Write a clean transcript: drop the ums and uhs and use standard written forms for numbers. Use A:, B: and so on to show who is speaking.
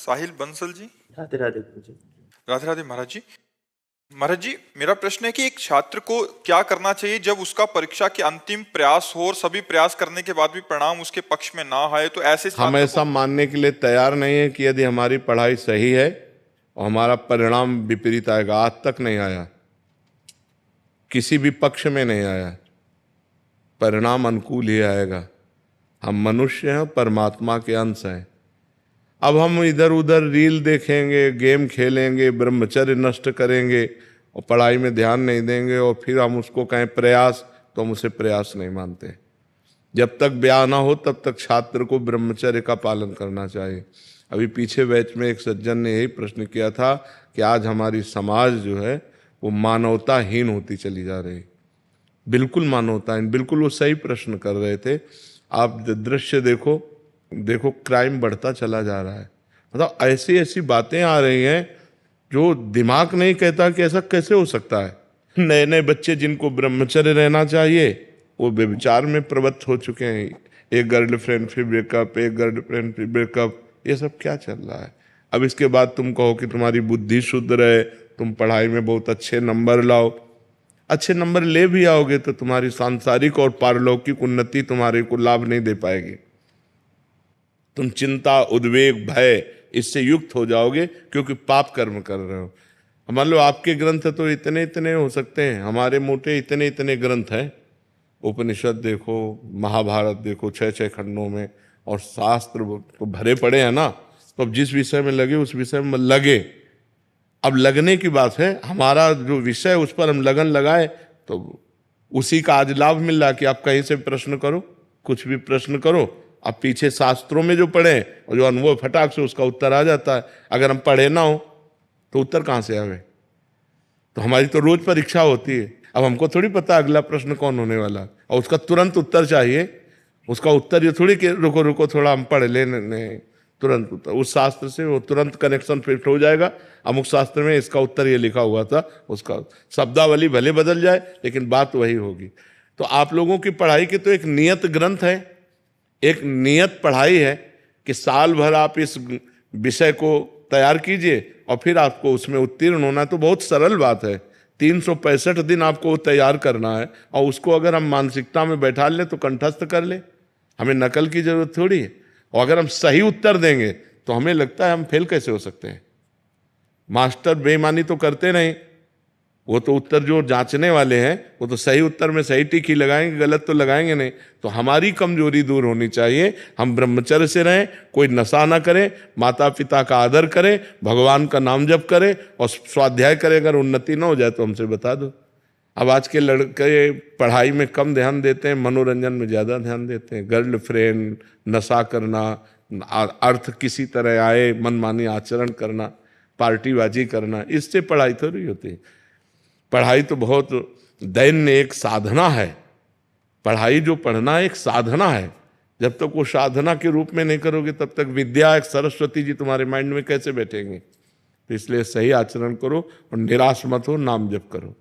A: साहिल बंसल जी।
B: राधे राधे गुरु जी।
A: राधे राधे महाराज जी। महाराज जी, मेरा प्रश्न है कि एक छात्र को क्या करना चाहिए जब उसका परीक्षा के अंतिम प्रयास हो और सभी प्रयास करने के बाद भी परिणाम उसके पक्ष में ना आए, तो ऐसे
C: हम
A: छात्र
C: ऐसा मानने के लिए तैयार नहीं है कि यदि हमारी पढ़ाई सही है और हमारा परिणाम विपरीत आएगा। आज तक नहीं आया, किसी भी पक्ष में नहीं आया, परिणाम अनुकूल ही आएगा। हम मनुष्य हैं, परमात्मा के अंश हैं। अब हम इधर उधर रील देखेंगे, गेम खेलेंगे, ब्रह्मचर्य नष्ट करेंगे और पढ़ाई में ध्यान नहीं देंगे और फिर हम उसको कहें प्रयास, तो हम उसे प्रयास नहीं मानते। जब तक ब्याह ना हो तब तक छात्र को ब्रह्मचर्य का पालन करना चाहिए। अभी पीछे बैच में एक सज्जन ने यही प्रश्न किया था कि आज हमारी समाज जो है वो मानवताहीन होती चली जा रही। बिल्कुल मानवताहीन, बिल्कुल वो सही प्रश्न कर रहे थे। आप दृश्य देखो, क्राइम बढ़ता चला जा रहा है। मतलब ऐसी ऐसी बातें आ रही हैं जो दिमाग नहीं कहता कि ऐसा कैसे हो सकता है। नए नए बच्चे जिनको ब्रह्मचर्य रहना चाहिए वो व्यभिचार में प्रवृत्त हो चुके हैं। एक गर्लफ्रेंड फिर ब्रेकअप, एक गर्लफ्रेंड फिर ब्रेकअप, ये सब क्या चल रहा है। अब इसके बाद तुम कहो कि तुम्हारी बुद्धि शुद्ध रहे, तुम पढ़ाई में बहुत अच्छे नंबर लाओ। अच्छे नंबर ले भी आओगे तो तुम्हारी सांसारिक और पारलौकिक उन्नति तुम्हारे को लाभ नहीं दे पाएगी। तुम चिंता, उद्वेग, भय इससे युक्त हो जाओगे क्योंकि पाप कर्म कर रहे हो। मान लो आपके ग्रंथ तो इतने इतने हो सकते हैं, हमारे मोटे इतने इतने ग्रंथ हैं। उपनिषद देखो, महाभारत देखो, 6-6 खंडों में, और शास्त्र तो भरे पड़े हैं ना। तो अब जिस विषय में लगे उस विषय में लगे। अब लगने की बात है, हमारा जो विषय उस पर हम लगन लगाए तो उसी का आज लाभ मिल रहा कि आप कहीं से प्रश्न करो, कुछ भी प्रश्न करो, अब पीछे शास्त्रों में जो पढ़े और जो अनुभव फटाक से उसका उत्तर आ जाता है। अगर हम पढ़े ना हो तो उत्तर कहाँ से आवे। तो हमारी तो रोज परीक्षा होती है। अब हमको थोड़ी पता अगला प्रश्न कौन होने वाला, और उसका तुरंत उत्तर चाहिए। उसका उत्तर ये थोड़ी कि रुको रुको थोड़ा हम पढ़ लेने, तुरंत उत्तर। उस शास्त्र से वो तुरंत कनेक्शन फिट हो जाएगा। अमुक शास्त्र में इसका उत्तर ये लिखा हुआ था, उसका शब्दावली भले बदल जाए लेकिन बात वही होगी। तो आप लोगों की पढ़ाई की तो एक नियत ग्रंथ है, एक नियत पढ़ाई है कि साल भर आप इस विषय को तैयार कीजिए और फिर आपको उसमें उत्तीर्ण होना है। तो बहुत सरल बात है, 365 दिन आपको तैयार करना है और उसको अगर हम मानसिकता में बैठा लें तो कंठस्थ कर ले। हमें नकल की जरूरत थोड़ी है। और अगर हम सही उत्तर देंगे तो हमें लगता है हम फेल कैसे हो सकते हैं। मास्टर बेईमानी तो करते नहीं, वो तो उत्तर जो जांचने वाले हैं वो तो सही उत्तर में सही टिक ही लगाएंगे, गलत तो लगाएंगे नहीं। तो हमारी कमजोरी दूर होनी चाहिए। हम ब्रह्मचर्य से रहें, कोई नशा ना करें, माता पिता का आदर करें, भगवान का नाम जप करें और स्वाध्याय करें। अगर उन्नति ना हो जाए तो हमसे बता दो। अब आज के लड़के पढ़ाई में कम ध्यान देते हैं, मनोरंजन में ज़्यादा ध्यान देते हैं। गर्लफ्रेंड, नशा करना, अर्थ किसी तरह आए मनमानी आचरण करना, पार्टीबाजी करना, इससे पढ़ाई थोड़ी होती है। पढ़ाई तो बहुत दैन्य एक साधना है। पढ़ाई जो पढ़ना एक साधना है। जब तक वो साधना के रूप में नहीं करोगे तब तक विद्या एक सरस्वती जी तुम्हारे माइंड में कैसे बैठेंगे। तो इसलिए सही आचरण करो और निराश मत हो, नाम जप करो।